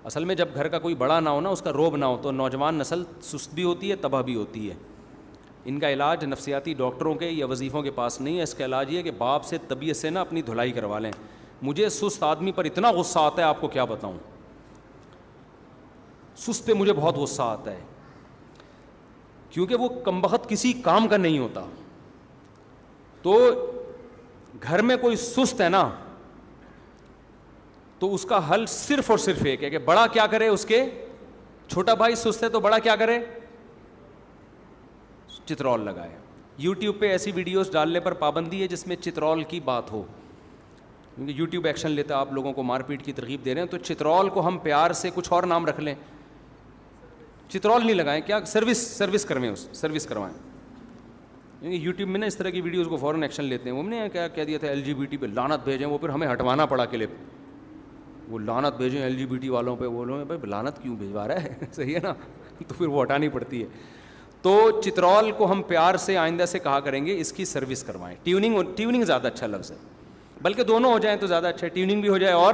اصل میں جب گھر کا کوئی بڑا نہ ہو نا, اس کا روب نہ ہو, تو نوجوان نسل سست بھی ہوتی ہے, تباہ بھی ہوتی ہے. ان کا علاج نفسیاتی ڈاکٹروں کے یا وظیفوں کے پاس نہیں ہے. اس کا علاج یہ ہے کہ باپ سے طبیعت سے نا اپنی دھلائی کروا لیں. مجھے سست آدمی پر اتنا غصہ آتا ہے, آپ کو کیا بتاؤں. سست پہ مجھے بہت غصہ آتا ہے, کیونکہ وہ کمبخت کسی کام کا نہیں ہوتا. تو گھر میں کوئی سست ہے نا, تو اس کا حل صرف اور صرف ایک ہے کہ بڑا کیا کرے, اس کے چھوٹا بھائی سست ہے تو بڑا کیا کرے, چترول لگائے. یوٹیوب پہ ایسی ویڈیوز ڈالنے پر پابندی ہے جس میں چترول کی بات ہو, کیونکہ یوٹیوب ایکشن لیتا ہے, آپ لوگوں کو مار پیٹ کی ترغیب دے رہے ہیں. تو چترول کو ہم پیار سے کچھ اور نام رکھ لیں, چترول نہیں لگائیں, کیا سروس کروائیں, سروس کروائیں. کیونکہ یوٹیوب میں نا اس طرح کی ویڈیوز کو فوراً ایکشن لیتے ہیں. وہ نے کیا کہہ دیا تھا LGBT پہ لعنت بھیجیں, وہ پھر ہمیں ہٹوانا پڑا کلپ, وہ لعنت بھیجیں LGBT والوں پہ. وہ لوگ بھائی لعنت کیوں بھیجوا رہا ہے, صحیح ہے نا, تو پھر وہ ہٹانی پڑتی ہے. تو چترول کو ہم پیار سے آئندہ سے کہا کریں گے اس کی سروس کروائیں. ٹیوننگ زیادہ اچھا لفظ ہے, بلکہ دونوں ہو جائیں تو زیادہ اچھا ہے, ٹیوننگ بھی ہو جائے. اور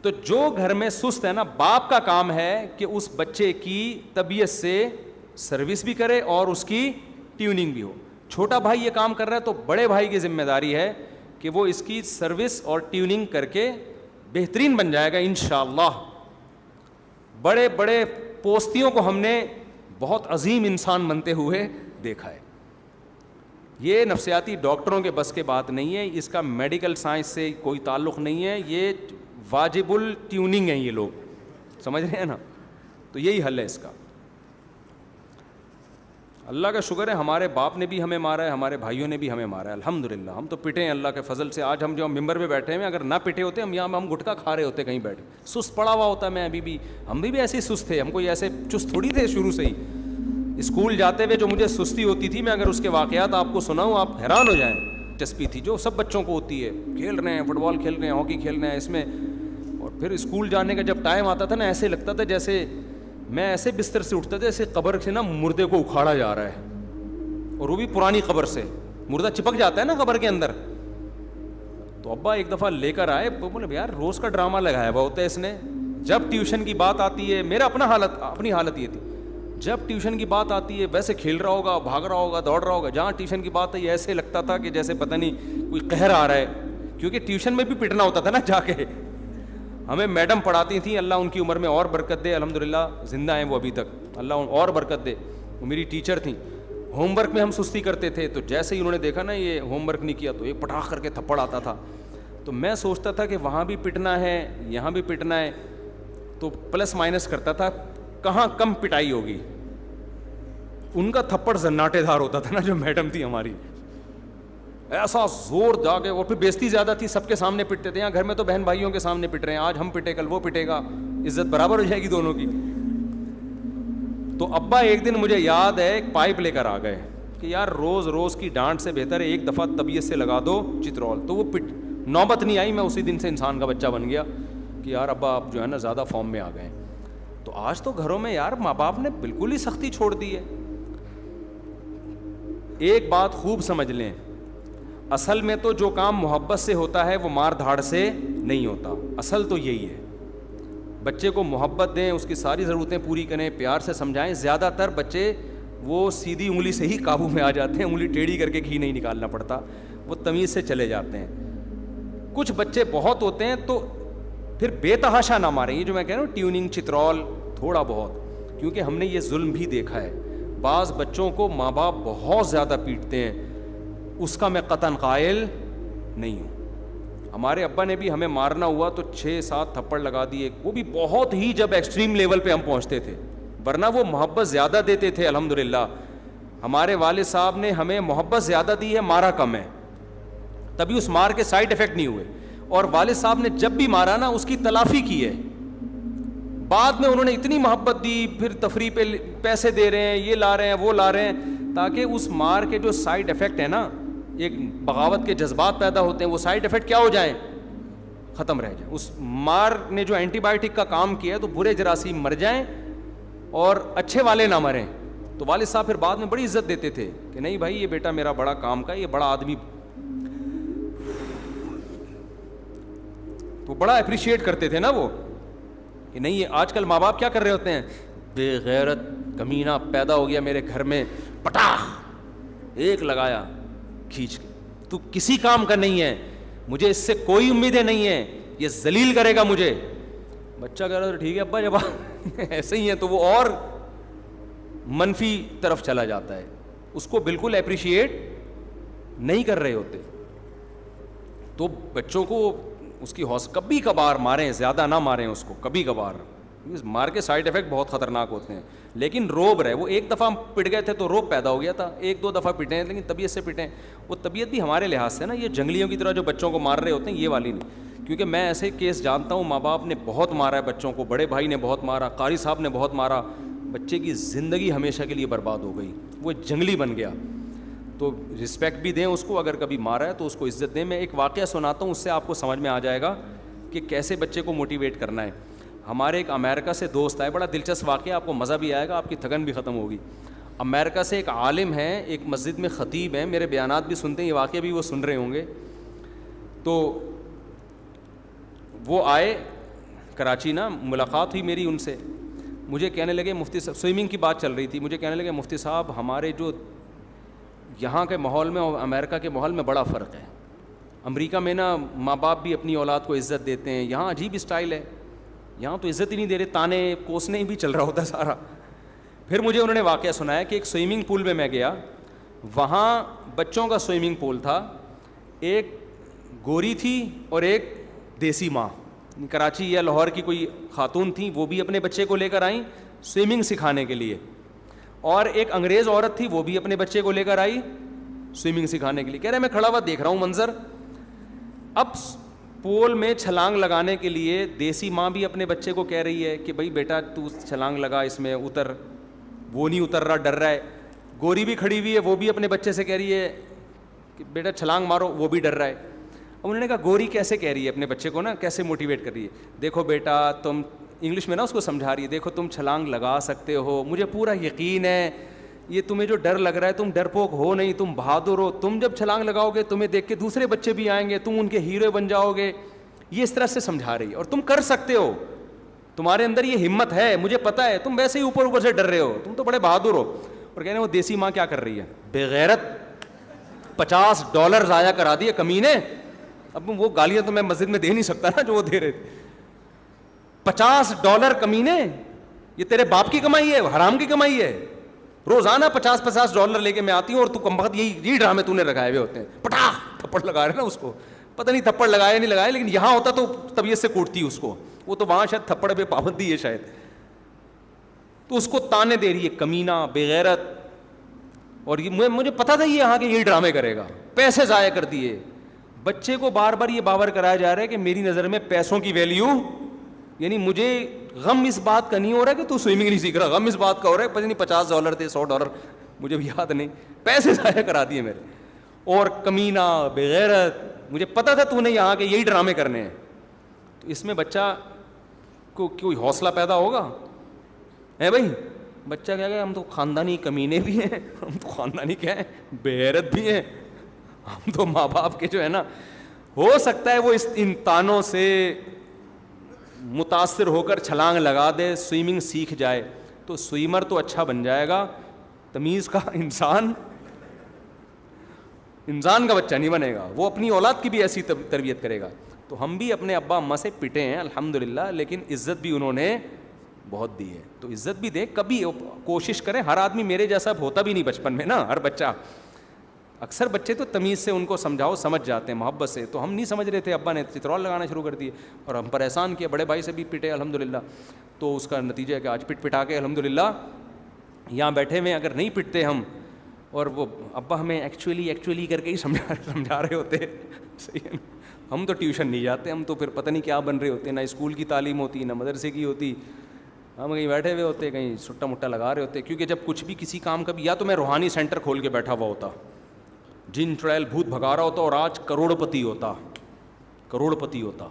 تو جو گھر میں سست ہے نا, باپ کا کام ہے کہ اس بچے کی طبیعت سے سروس بھی کرے اور اس کی ٹیوننگ بھی ہو. چھوٹا بھائی یہ کام کر رہا ہے تو بڑے بھائی کی ذمہ داری ہے کہ وہ اس کی سروس اور ٹیوننگ کر کے بہترین بن جائے گا انشاءاللہ. بڑے بڑے پوستیوں کو ہم نے بہت عظیم انسان بنتے ہوئے دیکھا ہے. یہ نفسیاتی ڈاکٹروں کے بس کے بات نہیں ہے, اس کا میڈیکل سائنس سے کوئی تعلق نہیں ہے, یہ واجب الٹیوننگ ہیں یہ لوگ, سمجھ رہے ہیں نا. تو یہی حل ہے اس کا. اللہ کا شکر ہے ہمارے باپ نے بھی ہمیں مارا ہے, ہمارے بھائیوں نے بھی ہمیں مارا ہے, الحمدللہ. ہم تو پٹے ہیں اللہ کے فضل سے. آج ہم جو ممبر پہ بیٹھے ہیں, اگر نہ پٹے ہوتے ہم یہاں ہم گٹکا کھا رہے ہوتے کہیں بیٹھے. سست پڑا ہوا ہوتا میں ابھی بھی, ہم بھی ایسے ہی سست تھے, ہم کوئی ایسے چست تھوڑی تھے شروع سے ہی. اسکول جاتے ہوئے جو مجھے سستی ہوتی تھی, میں اگر اس کے واقعات آپ کو سناؤں آپ حیران ہو جائیں. چسپی تھی جو سب بچوں کو ہوتی ہے, کھیل رہے ہیں, فٹ بال کھیل رہے ہیں, ہاکی کھیل رہے ہیں اس میں. اور پھر اسکول جانے کا جب ٹائم آتا تھا نا, ایسے لگتا تھا جیسے میں ایسے بستر سے اٹھتا تھا جیسے قبر سے نا مردے کو اکھاڑا جا رہا ہے, اور وہ بھی پرانی قبر سے. مردہ چپک جاتا ہے نا قبر کے اندر. تو ابا ایک دفعہ لے کر آئے, بولے یار روز کا ڈرامہ لگایا ہوا ہوتا ہے اس نے. جب ٹیوشن کی بات آتی ہے, میرا اپنی حالت یہ تھی, جب ٹیوشن کی بات آتی ہے ویسے کھیل رہا ہوگا, بھاگ رہا ہوگا, دوڑ رہا ہوگا. جہاں ٹیوشن کی بات ہے ایسے لگتا تھا کہ جیسے پتہ نہیں کوئی قہر آ رہا ہے, کیونکہ ٹیوشن میں بھی پٹنا ہوتا تھا نا جا کے. ہمیں میڈم پڑھاتی تھیں, اللہ ان کی عمر میں اور برکت دے, الحمدللہ زندہ ہیں وہ ابھی تک, اللہ اور برکت دے. وہ میری ٹیچر تھیں, ہوم ورک میں ہم سستی کرتے تھے, تو جیسے ہی انہوں نے دیکھا نا یہ ہوم ورک نہیں کیا تو ایک پٹاخ کر کے تھپڑ آتا تھا. تو میں سوچتا تھا کہ وہاں بھی پٹنا ہے یہاں بھی پٹنا ہے, تو پلس مائنس کرتا تھا کہاں کم پٹائی ہوگی. ان کا تھپڑ زناٹے دار ہوتا تھا نا جو میڈم تھی ہماری, ایسا زور جا کے, اور پھر بیزتی زیادہ تھی, سب کے سامنے پٹتے تھے. یہاں گھر میں تو بہن بھائیوں کے سامنے پٹ رہے ہیں, آج ہم پٹے کل وہ پٹے گا, عزت برابر ہو جائے گی دونوں کی. تو ابا ایک دن مجھے یاد ہے ایک پائپ لے کر آ گئے کہ یار روز روز کی ڈانٹ سے بہتر ہے ایک دفعہ طبیعت سے لگا دو چترول. تو وہ نوبت نہیں آئی, میں اسی دن سے انسان کا بچہ بن گیا کہ یار ابا آپ جو ہے نا زیادہ فارم میں آ گئے. تو آج تو گھروں میں یار ماں باپ نے بالکل ہی سختی چھوڑ دی ہے. ایک بات خوب سمجھ لیں, اصل میں تو جو کام محبت سے ہوتا ہے وہ مار دھاڑ سے نہیں ہوتا. اصل تو یہی ہے, بچے کو محبت دیں, اس کی ساری ضرورتیں پوری کریں, پیار سے سمجھائیں. زیادہ تر بچے وہ سیدھی انگلی سے ہی قابو میں آ جاتے ہیں, انگلی ٹیڑھی کر کے گھی نہیں نکالنا پڑتا, وہ تمیز سے چلے جاتے ہیں. کچھ بچے بہت ہوتے ہیں تو پھر بے تحاشا نہ ماریں, یہ جو میں کہہ رہا ہوں ٹیوننگ چترول تھوڑا بہت, کیونکہ ہم نے یہ ظلم بھی دیکھا ہے. بعض بچوں کو ماں باپ بہت زیادہ پیٹتے ہیں, اس کا میں قطعاً قائل نہیں ہوں. ہمارے ابا نے بھی ہمیں مارنا ہوا تو 6-7 تھپڑ لگا دیے, وہ بھی بہت ہی جب ایکسٹریم لیول پہ ہم پہنچتے تھے, ورنہ وہ محبت زیادہ دیتے تھے. الحمدللہ ہمارے والد صاحب نے ہمیں محبت زیادہ دی ہے, مارا کم ہے, تبھی اس مار کے سائیڈ افیکٹ نہیں ہوئے. اور والد صاحب نے جب بھی مارا نا اس کی تلافی کی ہے. بعد میں انہوں نے اتنی محبت دی, پھر تفریح پہ پیسے دے رہے ہیں, یہ لا رہے ہیں وہ لا رہے ہیں, تاکہ اس مار کے جو سائیڈ افیکٹ ہے نا, ایک بغاوت کے جذبات پیدا ہوتے ہیں, وہ سائیڈ افیکٹ کیا ہو جائیں, ختم رہ جائیں. اس مار نے جو اینٹی بائیوٹک کا کام کیا ہے تو برے جراثیم مر جائیں اور اچھے والے نہ مریں. تو والد صاحب پھر بعد میں بڑی عزت دیتے تھے کہ نہیں بھائی یہ بیٹا میرا بڑا کام کا, یہ بڑا آدمی, تو بڑا اپریشیٹ کرتے تھے نا وہ, کہ نہیں یہ آج کل ماں باپ کیا کر رہے ہوتے ہیں, بے غیرت کمینہ پیدا ہو گیا میرے گھر میں, پٹاخ ایک لگایا کھینچ کے, تو کسی کام کا نہیں ہے, مجھے اس سے کوئی امیدیں نہیں ہیں, یہ ذلیل کرے گا مجھے. بچہ کہہ رہا ہے ٹھیک ہے ابا, جب ایسے ہی ہے تو وہ اور منفی طرف چلا جاتا ہے, اس کو بالکل اپریشیٹ نہیں کر رہے ہوتے. تو بچوں کو اس کی کبھی کبھار ماریں, زیادہ نہ ماریں اس کو, کبھی کبھار. مار کے سائیڈ افیکٹ بہت خطرناک ہوتے ہیں, لیکن روب رہے, وہ ایک دفعہ پٹ گئے تھے تو روب پیدا ہو گیا تھا, 1-2 دفعہ پٹے ہیں لیکن طبیعت سے پٹیں. وہ طبیعت بھی ہمارے لحاظ سے نا, یہ جنگلیوں کی طرح جو بچوں کو مار رہے ہوتے ہیں یہ والی نہیں. کیونکہ میں ایسے کیس جانتا ہوں, ماں باپ نے بہت مارا ہے بچوں کو, بڑے بھائی نے بہت مارا, قاری صاحب نے بہت مارا, بچے کی زندگی ہمیشہ کے لیے برباد ہو گئی, وہ جنگلی بن گیا. تو رسپیکٹ بھی دیں اس کو, اگر کبھی مارا ہے تو اس کو عزت دیں. میں ایک واقعہ سناتا ہوں, اس سے آپ کو سمجھ میں آ جائے گا کہ کیسے بچے کو موٹیویٹ کرنا ہے. ہمارے ایک امریکہ سے دوست آئے, بڑا دلچسپ واقعہ, آپ کو مزہ بھی آئے گا, آپ کی تھکن بھی ختم ہوگی. امریکہ سے ایک عالم ہیں, ایک مسجد میں خطیب ہیں, میرے بیانات بھی سنتے ہیں, یہ واقعہ بھی وہ سن رہے ہوں گے. تو وہ آئے کراچی نا, ملاقات ہوئی میری ان سے, مجھے کہنے لگے مفتی صاحب, سوئمنگ کی بات چل رہی تھی, مجھے کہنے لگے مفتی صاحب ہمارے جو یہاں کے ماحول میں اور امریکہ کے ماحول میں بڑا فرق ہے. امریکہ میں نا ماں باپ بھی اپنی اولاد کو عزت دیتے ہیں, یہاں عجیب اسٹائل ہے, یہاں تو عزت ہی نہیں دے رہے, تانے کوسنے ہی بھی چل رہا ہوتا ہے سارا. پھر مجھے انہوں نے واقعہ سنایا کہ ایک سوئمنگ پول میں گیا, وہاں بچوں کا سوئمنگ پول تھا, ایک گوری تھی اور ایک دیسی ماں, کراچی یا لاہور کی کوئی خاتون تھیں, وہ بھی اپنے بچے کو لے کر آئیں سوئمنگ سکھانے کے لیے, اور ایک انگریز عورت تھی, وہ بھی اپنے بچے کو لے کر آئی سوئمنگ سکھانے کے لیے. کہہ رہے میں کھڑا ہوا دیکھ رہا ہوں منظر. اب پول میں چھلانگ لگانے کے لیے دیسی ماں بھی اپنے بچے کو کہہ رہی ہے کہ بھائی بیٹا تو چھلانگ لگا, اس میں اتر, وہ نہیں اتر رہا, ڈر رہا ہے. گوری بھی کھڑی ہوئی ہے, وہ بھی اپنے بچے سے کہہ رہی ہے کہ بیٹا چھلانگ مارو, وہ بھی ڈر رہا ہے. اب انہوں نے کہا گوری کیسے کہہ رہی ہے اپنے بچے کو نا, کیسے موٹیویٹ کر رہی ہے, دیکھو بیٹا تم, انگلش میں نا اس کو سمجھا رہی ہے, دیکھو تم چھلانگ لگا سکتے ہو, مجھے پورا یقین ہے, یہ تمہیں جو ڈر لگ رہا ہے تم ڈرپوک ہو نہیں, تم بہادر ہو, تم جب چھلانگ لگاؤ گے تمہیں دیکھ کے دوسرے بچے بھی آئیں گے, تم ان کے ہیرو بن جاؤ گے. یہ اس طرح سے سمجھا رہی ہے, اور تم کر سکتے ہو, تمہارے اندر یہ ہمت ہے, مجھے پتا ہے, تم ویسے ہی اوپر سے ڈر رہے ہو, تم تو بڑے بہادر ہو. اور کہنے وہ دیسی ماں کیا کر رہی ہے, بے غیرت, $50 ضائع کرا دیے کمینے. اب وہ گالیاں تو میں مسجد میں دے نہیں سکتا نا جو وہ دے رہے تھے. $50 کمینے, یہ تیرے باپ کی کمائی ہے, حرام کی کمائی ہے. روزانہ $50 لے کے میں آتی ہوں اور تو کم وقت یہی ڈرامے تو نے لگائے ہوئے ہوتے ہیں, پٹاخ تھپڑ لگا رہے نا اس کو, پتہ نہیں تھپڑ لگائے نہیں لگائے, لیکن یہاں ہوتا تو طبیعت سے کوٹتی اس کو, وہ تو وہاں شاید تھپڑ پہ پابندی ہے شاید, تو اس کو تانے دے رہی ہے کمینہ بے غیرت. اور یہ مجھے پتا تھا یہ یہاں کے یہی ڈرامے کرے گا, پیسے ضائع کر دیے. بچے کو بار بار یہ باور کرایا جا رہا ہے کہ میری نظر میں پیسوں کی ویلیو, یعنی مجھے غم اس بات کا نہیں ہو رہا ہے کہ تو سوئمنگ نہیں سیکھ رہا, غم اس بات کا ہو رہا ہے پتہ نہیں $50 تھے $100, مجھے بھی یاد نہیں, پیسے ضائع کرا دیے میرے. اور کمینہ بے غیرت, مجھے پتا تھا تو نے یہاں کے یہی ڈرامے کرنے ہیں. تو اس میں بچہ کو کوئی حوصلہ پیدا ہوگا ہے بھائی؟ بچہ کیا کہ ہم تو خاندانی کمینے بھی ہیں, ہم تو خاندانی کیا ہیں بے غیرت بھی ہیں, ہم تو ماں باپ کے جو ہے نا, ہو سکتا ہے وہ ان تانوں سے متاثر ہو کر چھلانگ لگا دے, سوئمنگ سیکھ جائے, تو سوئمر تو اچھا بن جائے گا, تمیز کا انسان کا بچہ نہیں بنے گا, وہ اپنی اولاد کی بھی ایسی تربیت کرے گا. تو ہم بھی اپنے ابا اماں سے پٹے ہیں الحمدللہ, لیکن عزت بھی انہوں نے بہت دی ہے, تو عزت بھی دے. کبھی کوشش کریں, ہر آدمی میرے جیسا ہوتا بھی نہیں بچپن میں نا, ہر بچہ, اکثر بچے تو تمیز سے ان کو سمجھاؤ سمجھ جاتے ہیں, محبت سے. تو ہم نہیں سمجھ رہے تھے, ابا نے چترول لگانا شروع کر دیے اور ہم پر احسان کیا, بڑے بھائی سے بھی پٹے الحمدللہ. تو اس کا نتیجہ ہے کہ آج پٹا کے الحمدللہ یہاں بیٹھے ہوئے. اگر نہیں پٹتے ہم, اور وہ ابا ہمیں ایکچولی کر کے ہی سمجھا رہے ہوتے, صحیح ہے نا, ہم تو ٹیوشن نہیں جاتے, ہم تو پھر پتہ نہیں کیا بن رہے ہوتے, نہ اسکول کی تعلیم ہوتی نہ مدرسے کی ہوتی, ہم کہیں بیٹھے ہوئے ہوتے, کہیں سٹا مٹا لگا رہے ہوتے. کیونکہ جب کچھ بھی کسی کام کا بھی, یا تو میں روحانی سینٹر کھول کے بیٹھا ہوا ہوتا, جن چڑیل بھوت بھگا رہا ہوتا اور آج کروڑپتی ہوتا,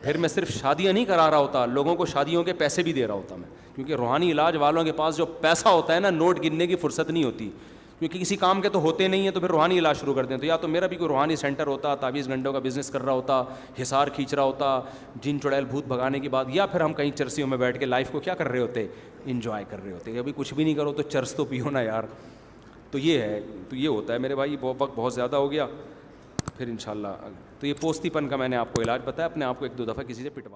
پھر میں صرف شادیاں نہیں کرا رہا ہوتا, لوگوں کو شادیوں کے پیسے بھی دے رہا ہوتا میں. کیونکہ روحانی علاج والوں کے پاس جو پیسہ ہوتا ہے نا, نوٹ گننے کی فرصت نہیں ہوتی, کیونکہ کسی کام کے تو ہوتے نہیں ہیں, تو پھر روحانی علاج شروع کر دیں. تو یا تو میرا بھی کوئی روحانی سینٹر ہوتا, 22 گھنٹوں کا بزنس کر رہا ہوتا, حصار کھینچ رہا ہوتا جن چڑیل بھوت بھگانے کی بات, یا پھر ہم کہیں چرسیوں میں بیٹھ کے لائف کو کیا کر رہے ہوتے, انجوائے کر رہے ہوتے. ابھی کچھ بھی نہیں کرو تو چرس تو پیو نا یار. تو یہ ہے, تو یہ ہوتا ہے میرے بھائی. وقت بہت زیادہ ہو گیا, پھر انشاءاللہ. تو یہ پوستی پن کا میں نے آپ کو علاج بتایا, اپنے آپ کو 1-2 دفعہ کسی سے پٹوا.